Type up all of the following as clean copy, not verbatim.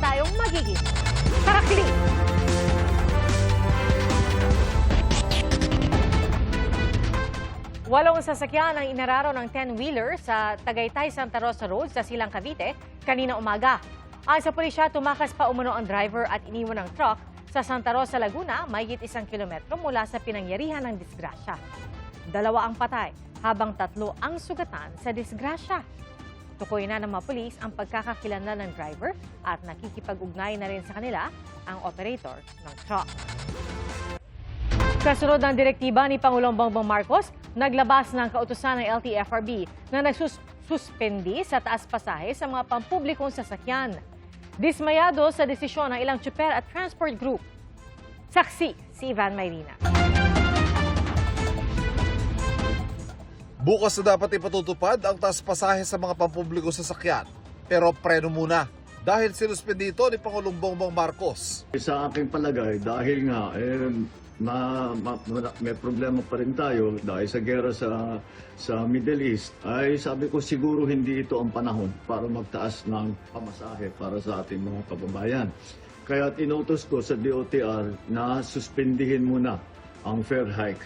tayong magiging tarakli. Walong sasakyan ang inararo ng 10-wheeler sa Tagaytay Santa Rosa Road sa Silang Cavite kanina umaga. Ayon sa pulisya, tumakas pa umano ang driver at iniwan ng truck sa Santa Rosa, Laguna, mahigit 1 kilometro mula sa pinangyarihan ng disgrasya. 2 ang patay, habang 3 ang sugatan sa disgrasya. Tukoy na ng mga pulis ang pagkakakilanlan ng driver at nakikipag-ugnay na rin sa kanila ang operator ng truck. Kasunod ng direktiba ni Pangulong Bongbong Marcos, naglabas ng kautusan ng LTFRB na nagsuspendi sa taas pasahe sa mga pampublikong sasakyan. Dismayado sa desisyon ng ilang tsuper at transport group. Saksi si Ivan Mayrina. Bukas na dapat ipatutupad ang taas pasahe sa mga pampublikong sasakyan. Pero preno muna dahil sinuspendi ito ni Pangulong Bongbong Marcos. Sa aking palagay, dahil nga may problema pa rin tayo dahil sa gera sa Middle East, ay sabi ko siguro hindi ito ang panahon para magtaas ng pamasahe para sa ating mga kababayan. Kaya inutos ko sa DOTR na suspendihin muna ang fare hike.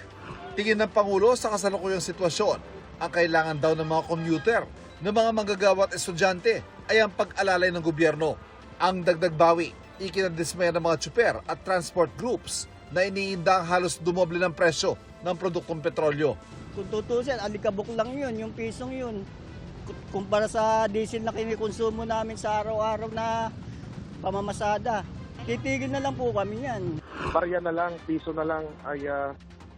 Tingin ng Pangulo sa kasalukuyang sitwasyon, ang kailangan daw ng mga commuter, ng mga manggagawa at estudyante ay ang pag-alalay ng gobyerno. Ang dagdag bawi, ikinadismaya ng mga tsuper at transport groups na iniindang halos dumoble ng presyo ng produktong petrolyo. Kung tutusin, alikabok lang yun, yung pisong yun. Kumpara sa diesel na kinikonsumo namin sa araw-araw na pamamasada. Titigil na lang po kami yan. Barya na lang, piso na lang ay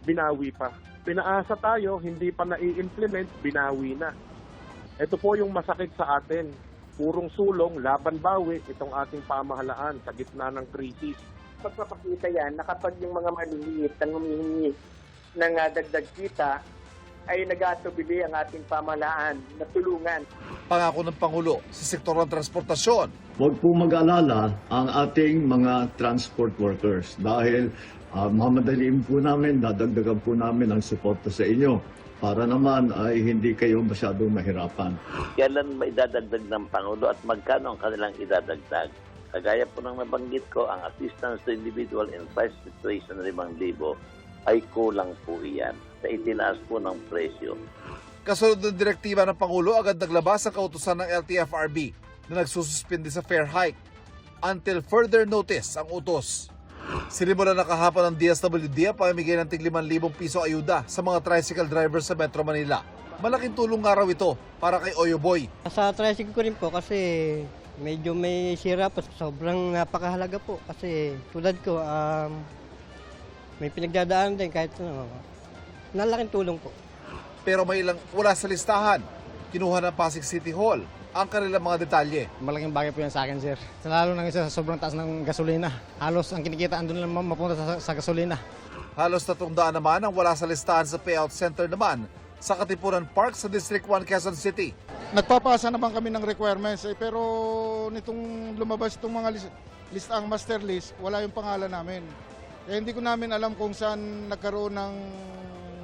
binawi pa. Pinaasa tayo, hindi pa nai-implement, binawi na. Ito po yung masakit sa atin. Purong sulong, laban bawi, itong ating pamahalaan sa gitna ng krisis. Pagpapakita yan na kapag yung mga maliliit ang humihingi ng dagdag kita, ay nag-aatubili ang ating pamahalaan na tulungan. Pangako ng Pangulo sa sektor ng transportasyon. Huwag po mag-alala ang ating mga transport workers dahil mamadaliin po namin, dadagdagan po namin ang suporta sa inyo para naman ay hindi kayo masyadong mahirapan. Kailan ba idadagdag ng Pangulo at magkano ang kanilang idadagdag? Kagaya po ng nabanggit ko, ang assistance to individual in crisis situation 5,000 ay kulang po iyan sa itinaas po ng presyo. Kasunod ng direktiba ng Pangulo, agad naglabas ang kautusan ng LTFRB na nagsususpindi sa fare hike until further notice ang utos. Sinimulan na kahapon ng DSWD ang pamimigay ng tig 5,000 piso ayuda sa mga tricycle drivers sa Metro Manila. Malaking tulong nga raw ito para kay Oyo Boy. Sa tricycle ko rin po kasi medyo may sira po. Sobrang napakahalaga po kasi tulad ko, may pinagdadaan din kahit nalaking tulong po. Pero may ilang wala sa listahan. Kinuha ng Pasig City Hall ang kanilang mga detalye. Malaking bagay po yan sa akin, sir. Lalo na isa sa sobrang taas ng gasolina. Halos ang kinikita andun lang mapunta sa gasolina. Halos 300 naman ang wala sa listahan sa payout center naman sa Katipunan Park sa District 1, Quezon City. Nagpapasa naman kami ng requirements pero nitong lumabas itong mga listang master list, wala yung pangalan namin. Hindi ko namin alam kung saan nagkaroon ng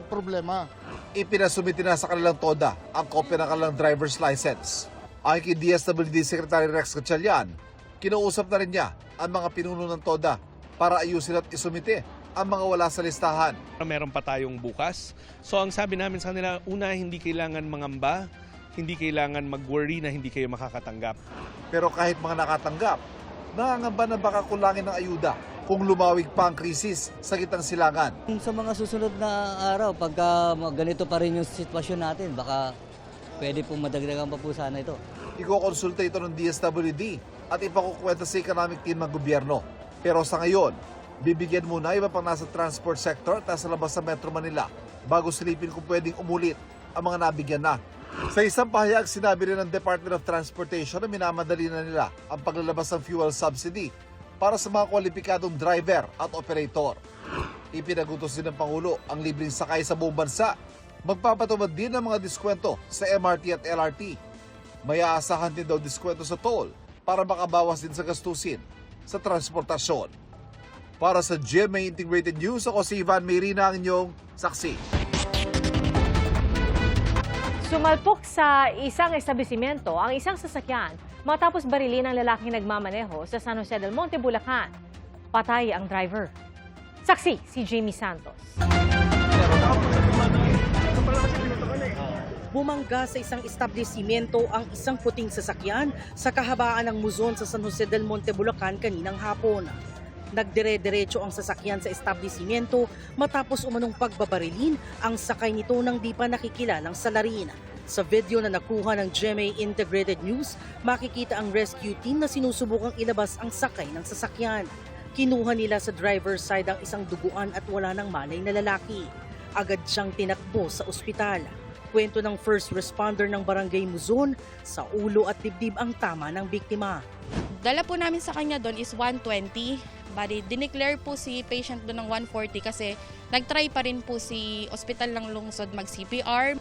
problema. Ipinasumiti na sa kanilang TODA ang kopya ng kanilang driver's license. Ayon kay DSWD Secretary Rex Gatchalian, kinuusap na rin niya ang mga pinuno ng TODA para ayusin at isumite ang mga wala sa listahan. Meron pa tayong bukas. So ang sabi namin sa kanila, una, hindi kailangan mangamba, hindi kailangan mag-worry na hindi kayo makakatanggap. Pero kahit mga nakatanggap, nangangamba na baka kulangin ng ayuda kung lumawig pa ang krisis sa gitnang silangan. Sa mga susunod na araw, pagka ganito pa rin yung sitwasyon natin, baka pwede pong madagdagan pa po sana ito. Iko-consulta ito ng DSWD at ipakukwenta sa economic team ng gobyerno. Pero sa ngayon, bibigyan muna iba pang nasa transport sector at nasa labas sa Metro Manila bago silipin kung pwedeng umulit ang mga nabigyan na. Sa isang pahayag, sinabi rin ng Department of Transportation na minamadali na nila ang paglalabas ng fuel subsidy para sa mga kwalipikadong driver at operator. Ipinagutos din ng Pangulo ang libreng sakay sa buong bansa. Magpapatupad din ng mga diskwento sa MRT at LRT. May aasahan din daw diskwento sa toll para makabawas din sa gastusin sa transportasyon. Para sa GMA Integrated News, ako si Ivan Mayrina, ang inyong saksi. Sumalpok sa isang establishmento ang isang sasakyan matapos barilin ang lalaking nagmamaneho sa San Jose del Monte, Bulacan. Patay ang driver. Saksi si Jamie Santos. Bumangga sa isang establishmento ang isang puting sasakyan sa kahabaan ng Muzon sa San Jose del Monte, Bulacan kaninang hapon. Nagdire-diretso ang sasakyan sa establishmento matapos umanong pagbabarilin ang sakay nito ng di pa nakikilalang salarin. Sa video na nakuha ng GMA Integrated News, makikita ang rescue team na sinusubukang ilabas ang sakay ng sasakyan. Kinuha nila sa driver's side ang isang duguan at wala ng malay na lalaki. Agad siyang tinakbo sa ospital. Kwento ng first responder ng Barangay Muzon, sa ulo at dibdib ang tama ng biktima. Dala po namin sa kanya doon is 120. Bali, dineclare po si patient doon ng 140 kasi nagtry pa rin po si Ospital ng Lungsod mag-CPR.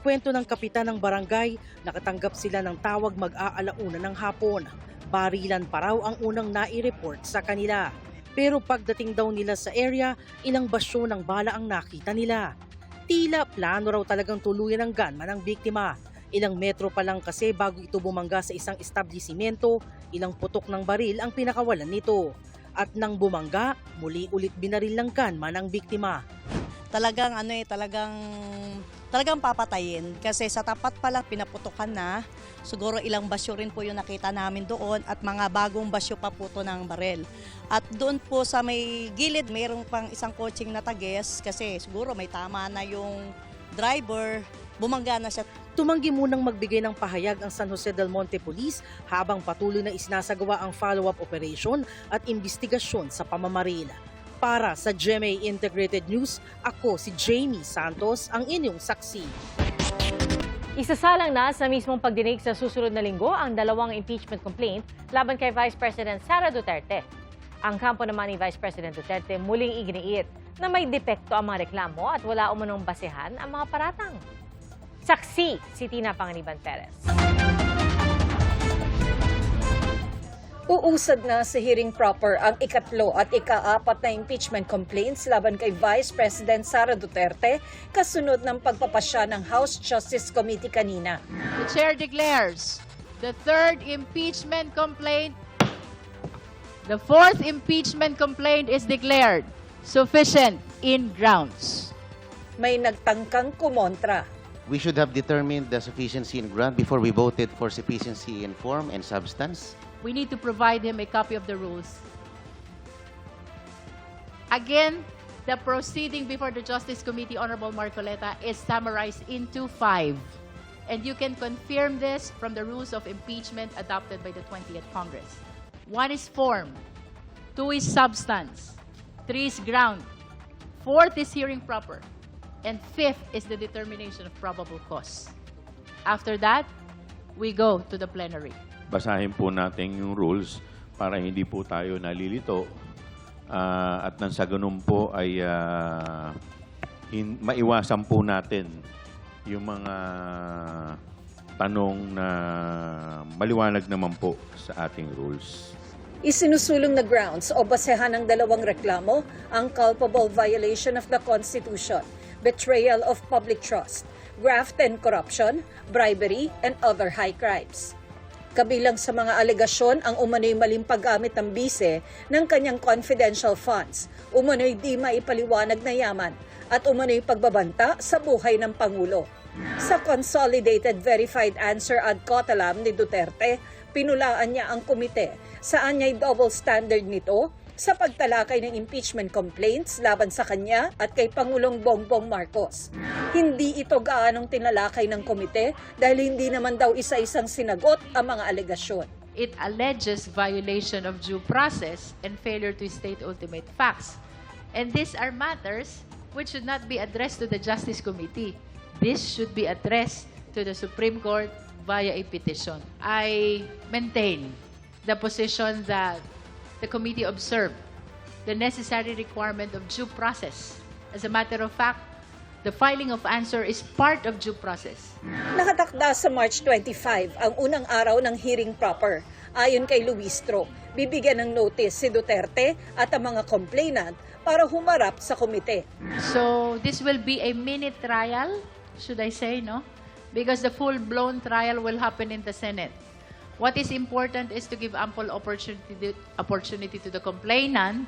Kwento ng kapitan ng barangay, nakatanggap sila ng tawag mag-aalauna ng hapon. Barilan pa raw ang unang nai-report sa kanila. Pero pagdating daw nila sa area, ilang basyo ng bala ang nakita nila. Tila plano raw talagang tuluyan ng gunman ang biktima. Ilang metro pa lang kasi bago ito bumangga sa isang establishmento, ilang putok ng baril ang pinakawalan nito. At nang bumangga, muli ulit binaril ng gunman ang biktima. Talagang talagang papatayin kasi sa tapat pala pinaputukan na. Siguro ilang basyo rin po yung nakita namin doon at mga bagong basyo pa po to ng barel. At doon po sa may gilid, mayroong pang isang coaching na tages kasi siguro may tama na yung driver, bumangga na siya. Tumanggi munang magbigay ng pahayag ang San Jose del Monte Police habang patuloy na isinasagawa ang follow-up operation at investigasyon sa pamamaril. Para sa GMA Integrated News, ako si Jamie Santos, ang inyong saksi. Isasalang na sa mismong pagdinig sa susunod na linggo ang dalawang impeachment complaint laban kay Vice President Sara Duterte. Ang kampo naman ni Vice President Duterte muling iginiit na may depekto ang mga reklamo at wala umanong basehan ang mga paratang. Saksi si Tina Panganiban Perez. Uusad na sa hearing proper ang ikatlo at ika-apat na impeachment complaints laban kay Vice President Sara Duterte kasunod ng pagpapasya ng House Justice Committee kanina. The Chair declares the third impeachment complaint, the fourth impeachment complaint is declared sufficient in grounds. May nagtangkang kumontra. We should have determined the sufficiency in ground before we voted for sufficiency in form and substance. We need to provide him a copy of the rules. Again, the proceeding before the Justice Committee, Honorable Marcoleta, is summarized into 5. And you can confirm this from the rules of impeachment adopted by the 20th Congress. 1 is form, 2 is substance, 3 is ground, 4th is hearing proper, and 5th is the determination of probable cause. After that, we go to the plenary. Basahin po natin yung rules para hindi po tayo nalilito at nang sa ganun po ay maiwasan po natin yung mga tanong na maliwanag naman po sa ating rules. Isinusulong na grounds o basehan ng dalawang reklamo ang culpable violation of the Constitution, betrayal of public trust, graft and corruption, bribery, and other high crimes. Kabilang sa mga alegasyon ang umano'y maling paggamit ng bise ng kanyang confidential funds, umano'y di maipaliwanag na yaman, at umano'y pagbabanta sa buhay ng Pangulo. Sa Consolidated Verified Answer ad Cotalam ni Duterte, pinulaan niya ang komite saan niya'y double standard nito sa pagtalakay ng impeachment complaints laban sa kanya at kay Pangulong Bongbong Marcos. Hindi ito gaanong tinalakay ng komite dahil hindi naman daw isa-isang sinagot ang mga alegasyon. It alleges violation of due process and failure to state ultimate facts. And these are matters which should not be addressed to the Justice Committee. This should be addressed to the Supreme Court via a petition. I maintain the position that the committee observed the necessary requirement of due process. As a matter of fact, the filing of answer is part of due process. Nakatakda sa March 25 ang unang araw ng hearing proper. Ayon kay Luistro, bibigyan ng notice si Duterte at ang mga complainant para humarap sa komite. So this will be a mini trial, should I say, no? Because the full-blown trial will happen in the Senate. What is important is to give ample opportunity to the complainant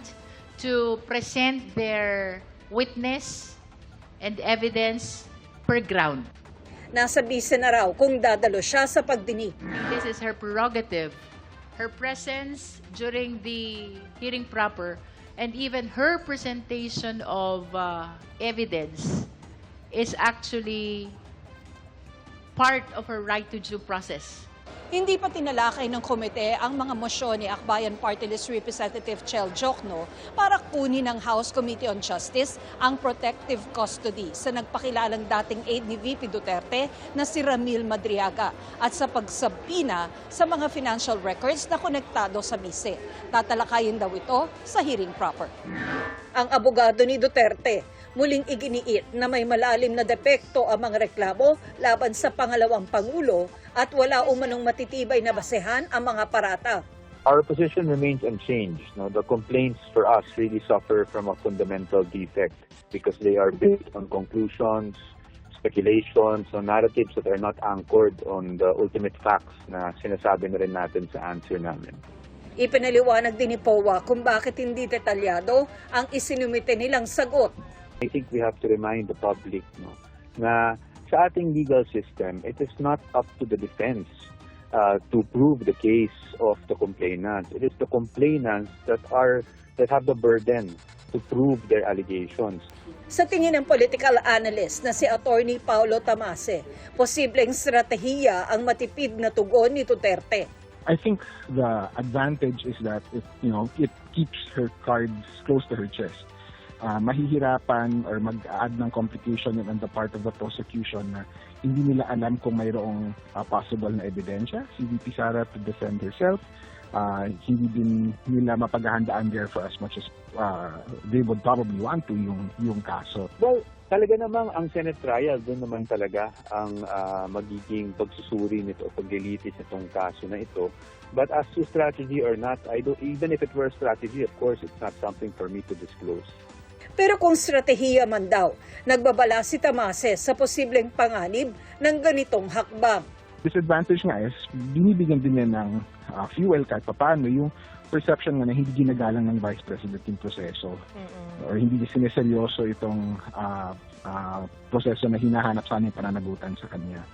to present their witness and evidence per ground. Nasa bise na raw kung dadalo siya sa pagdinig. This is her prerogative. Her presence during the hearing proper and even her presentation of evidence is actually part of her right to due process. Hindi pa tinalakay ng komite ang mga mosyon ni Akbayan Party List Representative Chel Jokno para kunin ng House Committee on Justice ang protective custody sa nagpakilalang dating aide ni VP Duterte na si Ramil Madriaga at sa pagsabina sa mga financial records na konektado sa bise. Tatalakayin daw ito sa hearing proper. Ang abogado ni Duterte muling iginiit na may malalim na depekto ang mga reklamo laban sa pangalawang Pangulo at wala umanong matitibay na basehan ang mga parata. Our position remains unchanged. No? The complaints for us really suffer from a fundamental defect because they are based on conclusions, speculations, on narratives that are not anchored on the ultimate facts na sinasabi na rin natin sa answer namin. Ipinaliwanag din ni POA kung bakit hindi detalyado ang isinumite nilang sagot. I think we have to remind the public na sa ating legal system, it is not up to the defense to prove the case of the complainant. It is the complainants that have the burden to prove their allegations. Sa tingin ng political analyst na si Attorney Paulo Tamase, posibleng stratehiya ang matipid na tugon ni Duterte. I think the advantage is that it keeps her cards close to her chest. Mahihirapan or mag-add ng complication on the part of the prosecution na hindi nila alam kung mayroong possible na ebidensya si VP Sara to defend herself. Hindi din nila mapaghahandaan there for as much as they would probably want to yung kaso. Well, talaga namang ang Senate trial doon naman talaga ang magiging pagsusuri nito, paglilitis nitong kaso na ito. But as to strategy or not, even if it were a strategy, of course, it's not something for me to disclose. Pero kung stratehiya man daw, nagbabala si Tamase sa posibleng panganib ng ganitong hakbang. Disadvantage nga is, binibigyan din niya ng fuel kahit paano yung perception nga na hindi ginagalang ng Vice President yung proseso. Or hindi sineseryoso itong proseso na hinahanap sana yung pananagutan sa kanya.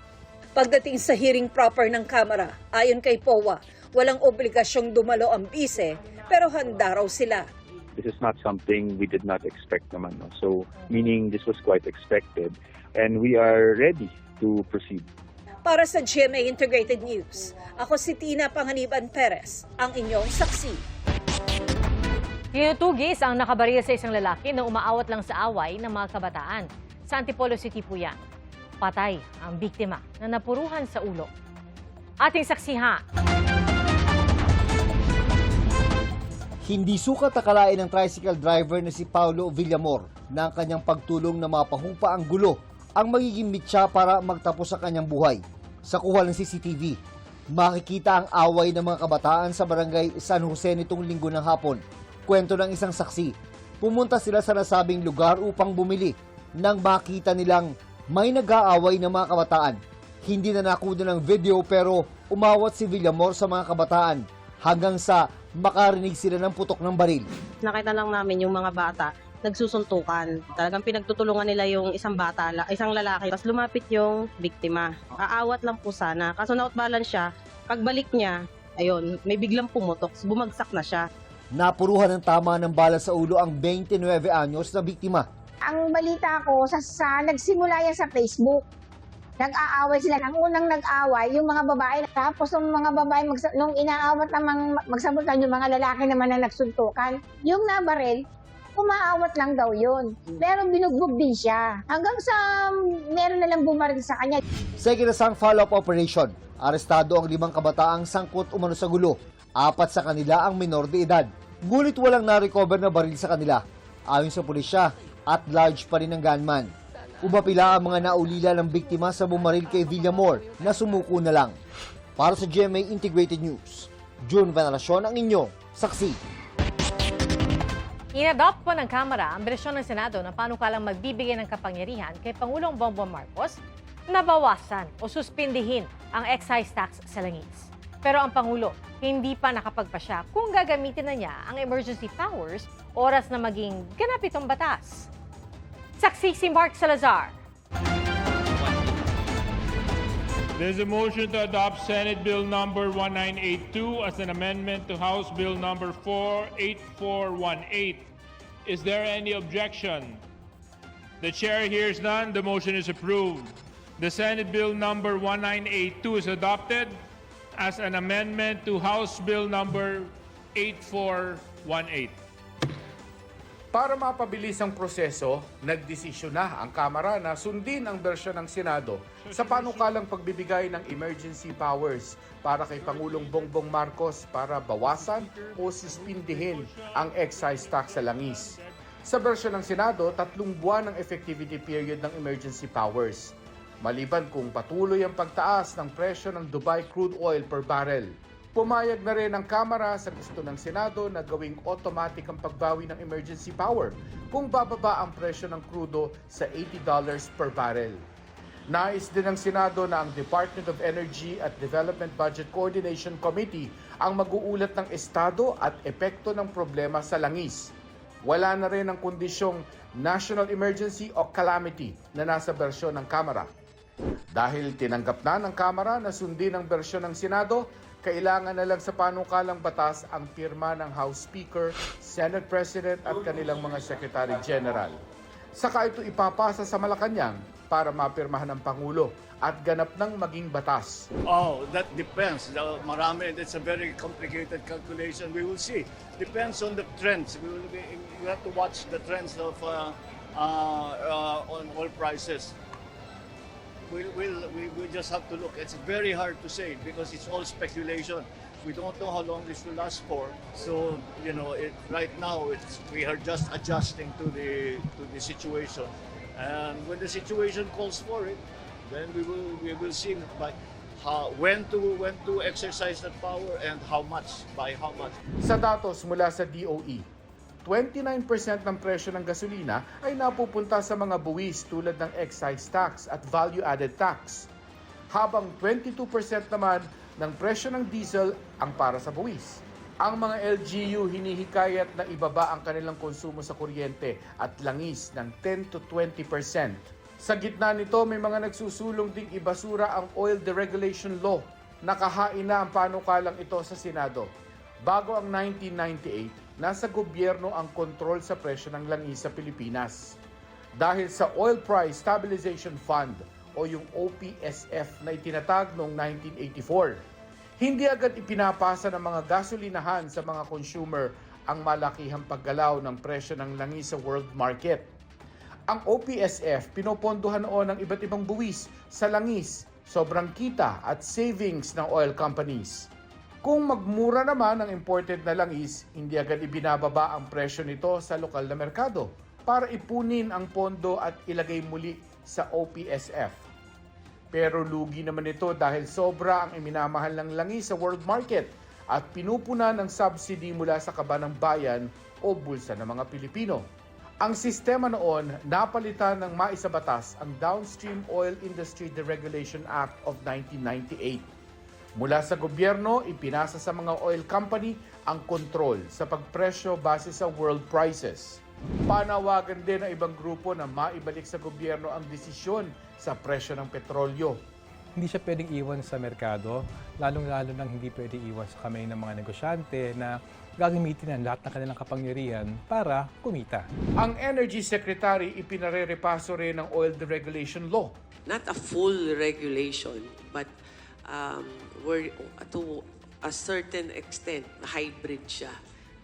Pagdating sa hearing proper ng Kamara, ayon kay POA, walang obligasyong dumalo ang bise, pero handa raw sila. This is not something we did not expect naman. No? So, meaning this was quite expected. And we are ready to proceed. Para sa GMA Integrated News, ako si Tina Panganiban Perez, ang inyong saksi. Tinutugis ang nakabaril sa isang lalaki na umaawat lang sa away ng mga kabataan. Sa Antipolo City po yan. Patay ang biktima na napuruhan sa ulo. Ating saksihan. Hindi sukat akalain ng tricycle driver na si Paulo Villamor na ang kanyang pagtulong na mapahupa ang gulo ang magiging mitya para magtapos sa kanyang buhay. Sa kuha ng CCTV, makikita ang away ng mga kabataan sa barangay San Jose nitong linggo ng hapon. Kwento ng isang saksi, pumunta sila sa nasabing lugar upang bumili nang makita nilang may nag-aaway ng mga kabataan. Hindi na nakuha ng video pero umawat si Villamor sa mga kabataan hanggang sa makarinig sila ng putok ng baril. Nakita lang namin yung mga bata nagsusuntukan. Talagang pinagtutulungan nila yung isang bata, isang lalaki. Tapos lumapit yung biktima. Aawat lang po sana. Kaso na-outbalance siya. Pagbalik niya, ayun, may biglang pumutok. Bumagsak na siya. Napuruhan ng tama ng bala sa ulo ang 29 anyos na biktima. Ang balita ko, nagsimula yan sa Facebook. Nag-aaway sila. Ang unang nag-aaway, yung mga babae. Tapos yung mga babae, nung inaawat namang magsabutan, yung mga lalaki naman na nagsuntukan. Yung nabaril, umaawat lang daw yun. Pero binugbog din siya. Hanggang sa meron na lang bumaril sa kanya. Sa ikinasang follow-up operation, arestado ang 5 kabataang sangkot umano sa gulo. 4 sa kanila ang minor de edad. Ngunit walang na-recover na baril sa kanila. Ayon sa pulisya, at large pa rin ang gunman. Umapila ang mga naulila ng biktima sa bumaril kay Villamor na sumuko na lang. Para sa GMA Integrated News, June Veneracion ang inyong saksi. Inadopt po ng Kamara ang bersyon ng Senado na panukalang magbibigay ng kapangyarihan kay Pangulong Bongbong Marcos na bawasan o suspindihin ang excise tax sa langis. Pero ang Pangulo, hindi pa nakapagpasya kung gagamitin na niya ang emergency powers oras na maging ganap itong batas. Saksi si Mark Salazar. There's a motion to adopt Senate Bill number 1982 as an amendment to House Bill number 48418. Is there any objection? The chair hears none. The motion is approved. The Senate Bill number 1982 is adopted as an amendment to House Bill number 8418. Para mapabilis ang proseso, nagdesisyon na ang Kamara na sundin ang bersyon ng Senado sa panukalang pagbibigay ng emergency powers para kay Pangulong Bongbong Marcos para bawasan o suspindihin ang excise tax sa langis. Sa bersyon ng Senado, 3 buwan ang effectivity period ng emergency powers, maliban kung patuloy ang pagtaas ng presyo ng Dubai crude oil per barrel. Pumayag na rin ang Kamara sa gusto ng Senado na gawing automatic ang pagbawi ng emergency power kung bababa ang presyo ng krudo sa $80 per barrel. Nais din ng Senado na ang Department of Energy at Development Budget Coordination Committee ang mag-uulat ng estado at epekto ng problema sa langis. Wala na rin ang kondisyong national emergency o calamity na nasa bersyon ng Kamara. Dahil tinanggap na ng Kamara na sundin ang bersyon ng Senado, kailangan na lang sa panukalang batas ang pirma ng House Speaker, Senate President at kanilang mga Secretary General. Saka ito ipapasa sa Malacanang para mapirmahan ng Pangulo at ganap ng maging batas. Oh, that depends. Marami, it's a very complicated calculation. We will see. Depends on the trends. We have to watch the trends of on oil prices. We just have to look. It's very hard to say because it's all speculation. We don't know how long this will last for. So, right now we are just adjusting to the situation. And when the situation calls for it, then we will see when to exercise that power and how much, by how much. Sa datos mula sa DOE, 29% ng presyo ng gasolina ay napupunta sa mga buwis tulad ng excise tax at value-added tax, habang 22% naman ng presyo ng diesel ang para sa buwis. Ang mga LGU hinihikayat na ibaba ang kanilang konsumo sa kuryente at langis ng 10 to 20%. Sa gitna nito, may mga nagsusulong ding ibasura ang Oil Deregulation Law. Nakahain na ang panukalang ito sa Senado. Bago ang 1998, nasa gobyerno ang kontrol sa presyo ng langis sa Pilipinas. Dahil sa Oil Price Stabilization Fund o yung OPSF na itinatag noong 1984, hindi agad ipinapasa ng mga gasolinahan sa mga consumer ang malakihang paggalaw ng presyo ng langis sa world market. Ang OPSF pinopondohan noon ng iba't ibang buwis sa langis, sobrang kita at savings ng oil companies. Kung magmura naman ang imported na langis, hindi agad ibinababa ang presyo nito sa lokal na merkado para ipunin ang pondo at ilagay muli sa OPSF. Pero lugi naman ito dahil sobra ang iminamahal ng langis sa world market at pinupuna ng subsidy mula sa kaba ng bayan o bulsa ng mga Pilipino. Ang sistema noon napalitan ng maisabatas ang Downstream Oil Industry Deregulation Act of 1998. Mula sa gobyerno, ipinasa sa mga oil company ang kontrol sa pagpresyo base sa world prices. Panawagan din ng ibang grupo na maibalik sa gobyerno ang desisyon sa presyo ng petrolyo. Hindi siya pwedeng iwan sa merkado, lalong-lalo nang hindi pwedeng iwan sa kamay ng mga negosyante na gagamitin ang lahat ng kanilang kapangyarihan para kumita. Ang Energy Secretary ipinarerepaso rin ng Oil Deregulation Law. Not a full regulation, but we're to a certain extent, hybrid siya.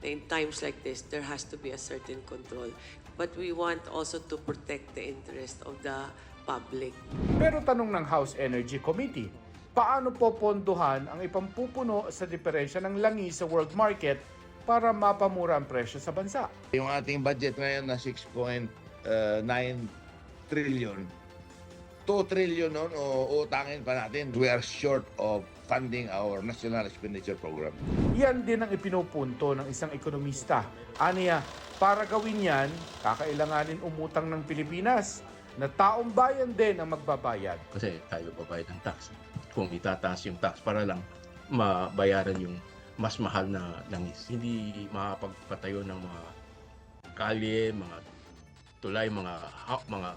In times like this, there has to be a certain control. But we want also to protect the interest of the public. Pero tanong ng House Energy Committee, paano popondohan ang ipampupuno sa diferensya ng langis sa world market para mapamura ang presyo sa bansa? Yung ating budget ngayon na 6.9 trillion, 2 trillion noon o utangin pa natin. We are short of funding our National Expenditure Program. Yan din ang ipinupunto ng isang ekonomista. Aniya, para gawin yan, kakailanganin umutang ng Pilipinas na taong bayan din ang magbabayad. Kasi tayo babayad ng tax. Kung itataas yung tax para lang mabayaran yung mas mahal na langis. Hindi makapagpatayo ng mga kalye, mga tulay, mga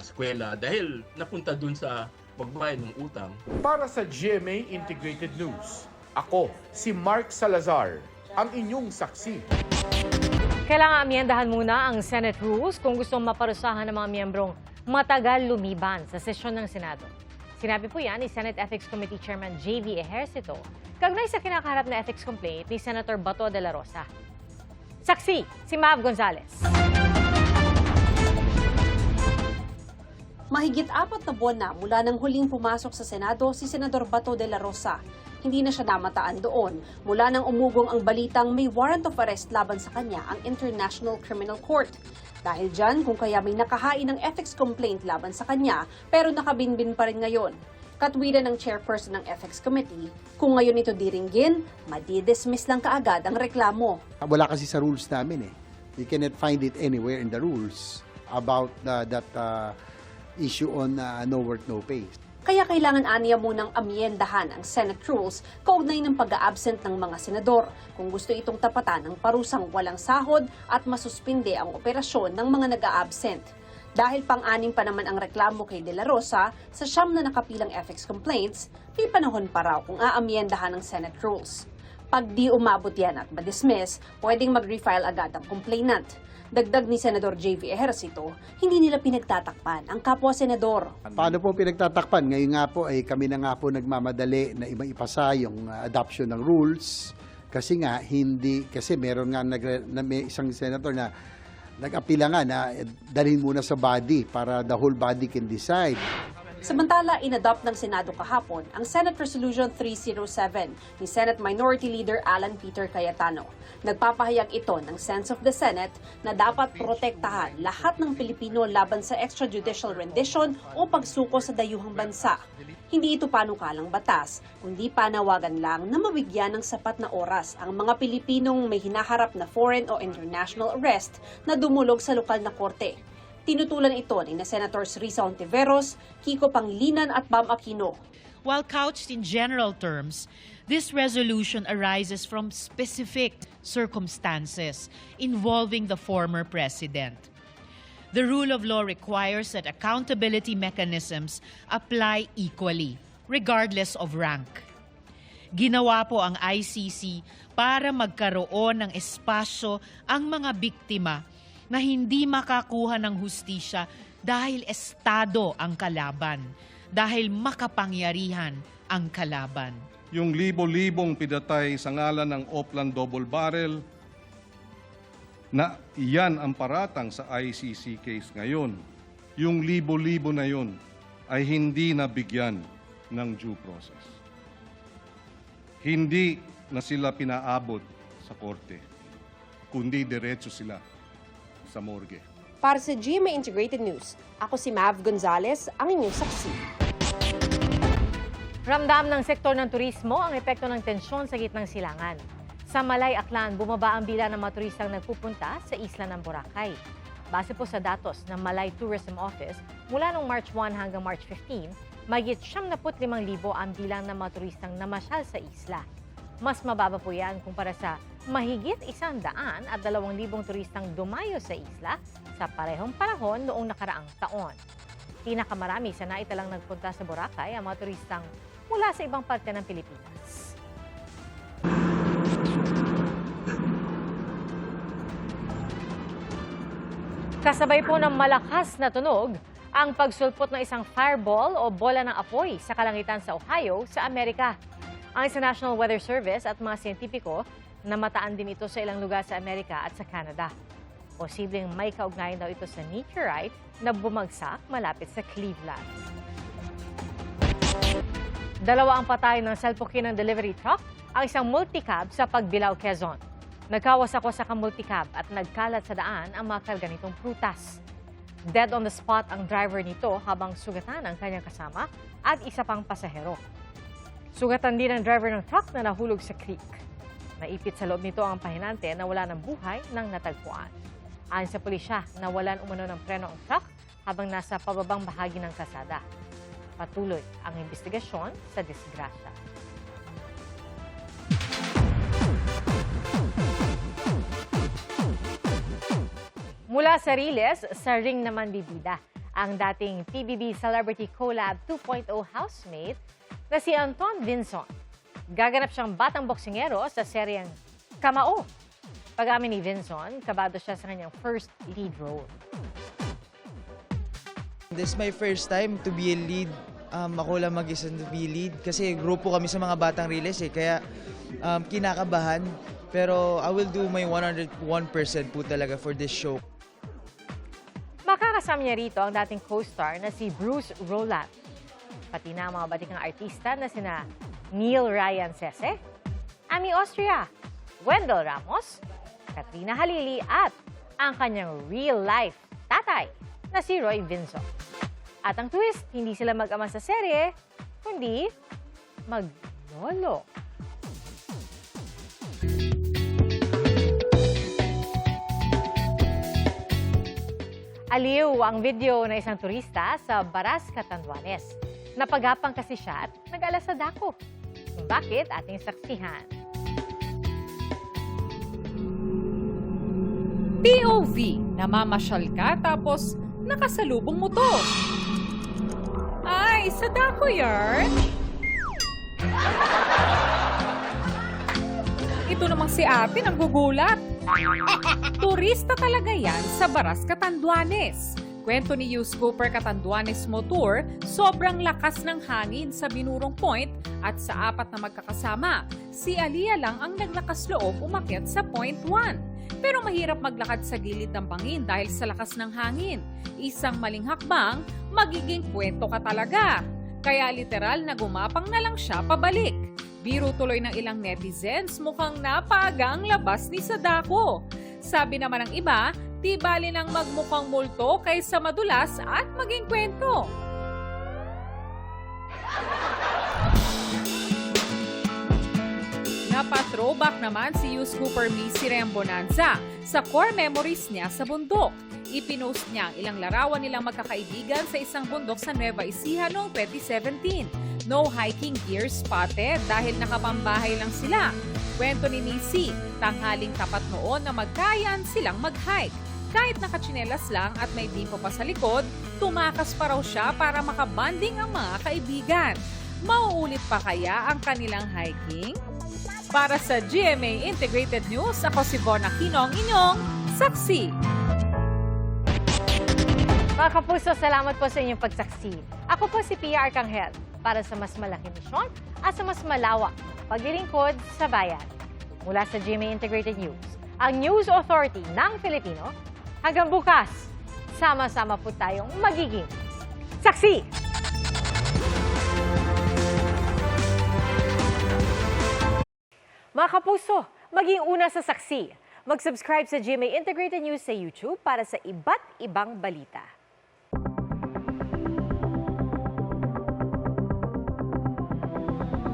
eskwela dahil napunta dun sa pagbayad ng utang. Para sa GMA Integrated News, ako si Mark Salazar, ang inyong saksi. Kailangan amyendahan muna ang Senate rules kung gustong maparusahan ng mga miyembrong matagal lumiban sa sesyon ng Senado. Sinabi po yan ni Senate Ethics Committee Chairman J.V. Ejercito kaugnay sa kinakaharap na ethics complaint ni Senator Bato de la Rosa. Saksi, si Mav Gonzalez. Mahigit 4 na buwan na mula nang huling pumasok sa Senado si Senador Bato de la Rosa. Hindi na siya namataan doon mula nang umugong ang balitang may warrant of arrest laban sa kanya ang International Criminal Court. Dahil dyan kung kaya may nakahain ng ethics complaint laban sa kanya pero nakabinbin pa rin ngayon. Katwiran ng chairperson ng Ethics Committee, kung ngayon ito diringgin, madidismiss lang kaagad ang reklamo. Wala kasi sa rules namin eh. You cannot find it anywhere in the rules about that issue on no work, no pay. Kaya kailangan aniya munang amyendahan ang Senate rules kaugnay ng pag-a-absent ng mga senador kung gusto itong tapatan ng parusang walang sahod at masuspinde ang operasyon ng mga nag-a-absent. Dahil pang-anim pa naman ang reklamo kay De La Rosa sa 9 na nakapilang ethics complaints, may panahon pa raw kung aamyendahan ng Senate rules. Pag di umabot yan at ma-dismiss, pwedeng mag-refile agad ang complainant. Dagdag ni Senador J.V. Ejercito, hindi nila pinagtatakpan ang kapwa-senador. Paano po pinagtatakpan? Ngayon nga po ay kami na nga po nagmamadali na ipasa yung adoption ng rules kasi nga kasi meron nga may isang senator na nag-apila nga na dalhin muna sa body para the whole body can decide. Samantala, inadopt ng Senado kahapon ang Senate Resolution 307 ni Senate Minority Leader Alan Peter Cayetano. Nagpapahayag ito ng sense of the Senate na dapat protektahan lahat ng Pilipino laban sa extrajudicial rendition o pagsuko sa dayuhang bansa. Hindi ito panukalang batas, kundi panawagan lang na mabigyan ng sapat na oras ang mga Pilipinong may hinaharap na foreign o international arrest na dumulog sa lokal na korte. Tinutulan ito ni Senators Risa Ontiveros, Kiko Pangilinan at Bam Aquino. While couched in general terms, this resolution arises from specific circumstances involving the former president. The rule of law requires that accountability mechanisms apply equally, regardless of rank. Ginawa po ang ICC para magkaroon ng espasyo ang mga biktima na hindi makakuha ng hustisya dahil estado ang kalaban, dahil makapangyarihan ang kalaban. Yung libo-libong pinatay sa ngalan ng Oplan Double Barrel, na iyan ang paratang sa ICC case ngayon. Yung libo-libo na yun ay hindi nabigyan ng due process. Hindi na sila pinaabot sa korte, kundi diretso sila sa morgue. Para sa GMA Integrated News, ako si Mav Gonzalez, ang inyong saksi. Ramdam ng sektor ng turismo ang epekto ng tensyon sa gitnang silangan. Sa Malay, Aklan, bumaba ang bilang ng mga turistang nagpupunta sa isla ng Boracay. Base po sa datos ng Malay Tourism Office, mula noong March 1 hanggang March 15, mahigit 75,000 ang bilang ng mga turistang namasyal sa isla. Mas mababa po yan kumpara sa mahigit 100,000 at 2,000 turistang dumayo sa isla sa parehong panahon noong nakaraang taon. Pinakamarami sa naitalang nagpunta sa Boracay ang mga turistang mula sa ibang parte ng Pilipinas. Kasabay po ng malakas na tunog ang pagsulpot ng isang fireball o bola ng apoy sa kalangitan sa Ohio sa Amerika. Ang sa National Weather Service at mga siyentipiko, namataan din ito sa ilang lugar sa Amerika at sa Canada. Posibleng may kaugnayan daw ito sa meteorite na bumagsak malapit sa Cleveland. 2 ang patay ng salpukin ng delivery truck, ang isang multicab sa Pagbilao, Quezon. Nagkawasak-wasak ang multicab at nagkalat sa daan ang mga karga nitong prutas. Dead on the spot ang driver nito habang sugatan ang kanyang kasama at isa pang pasahero. Sugatan din ang driver ng truck na nahulog sa creek. Naipit sa loob nito ang pahinante na wala ng buhay nang natagpuan. Ayon sa pulisya, nawalan umano ng preno ang truck habang nasa pababang bahagi ng kalsada. Patuloy ang investigasyon sa disgrasya. Mula sa Riles, sa ring naman bibida ang dating PBB Celebrity Collab 2.0 housemate na si Anton Vinson. Gaganap siyang batang boksingero sa seryeng Kamao. Pag-amin ni Vinson, kabado siya sa kanyang first lead role. This is my first time to be a lead. Ako lang mag-isa to be lead kasi grupo kami sa mga batang Riles kaya kinakabahan. Pero I will do my 101% po talaga for this show. Makakasama niya rito ang dating co-star na si Bruce Roland. Pati na ang mga batikang artista na sina Neil Ryan Sese, Ami Austria, Wendell Ramos, Katrina Halili at ang kanyang real-life tatay na si Roy Vinson. At ang twist, hindi sila mag-ama sa serye, kundi mag-lolo. Aliw ang video na isang turista sa Baras, Catanduanes. Napagapang kasi siya at nag-alas sa dako. Bakit? Ating saksihan. POV, namamasyal ka tapos nakasalubong mo to. Ay, sa dako yarn. Ito namang si ate nanggugulat. Turista talaga yan sa Baras, Catanduanes. Kwento ni Hughes Cooper Catanduanes Motor, sobrang lakas ng hangin sa Binurong Point at sa apat na magkakasama, si Alia lang ang naglakas loob umakyat sa Point 1. Pero mahirap maglakad sa gilid ng bangin dahil sa lakas ng hangin. Isang maling hakbang, magiging kwento ka talaga. Kaya literal na gumapang na lang siya pabalik. Biro tuloy ng ilang netizens, mukhang napaaga ang labas ni Sadako. Sabi naman ng iba, di bali nang magmukhang multo kaysa madulas at maging kwento. Napa-throwback naman si Hughes Cooper Missy Bonanza sa core memories niya sa bundok. Ipinost niya ang ilang larawan nilang magkakaibigan sa isang bundok sa Nueva Ecija noong 2017. No hiking gear spotted dahil nakapambahay lang sila. Kwento ni Missy, tanghaling tapat noon na magkayan silang mag-hike. Kahit nakatsinelas lang at may dimpo pa sa likod, tumakas pa raw siya para makabanding ang mga kaibigan. Mauulit pa kaya ang kanilang hiking? Para sa GMA Integrated News, ako si Von Aquino, ang inyong saksi. Mga kapuso, salamat po sa inyong pagsaksi. Ako po si Pia Arcangel para sa mas malaking misyon at sa mas malawak paglilingkod sa bayan. Mula sa GMA Integrated News, ang News Authority ng Filipino. Hanggang bukas, sama-sama po tayong magiging saksi! Mga kapuso, maging una sa saksi. Mag-subscribe sa GMA Integrated News sa YouTube para sa iba't ibang balita.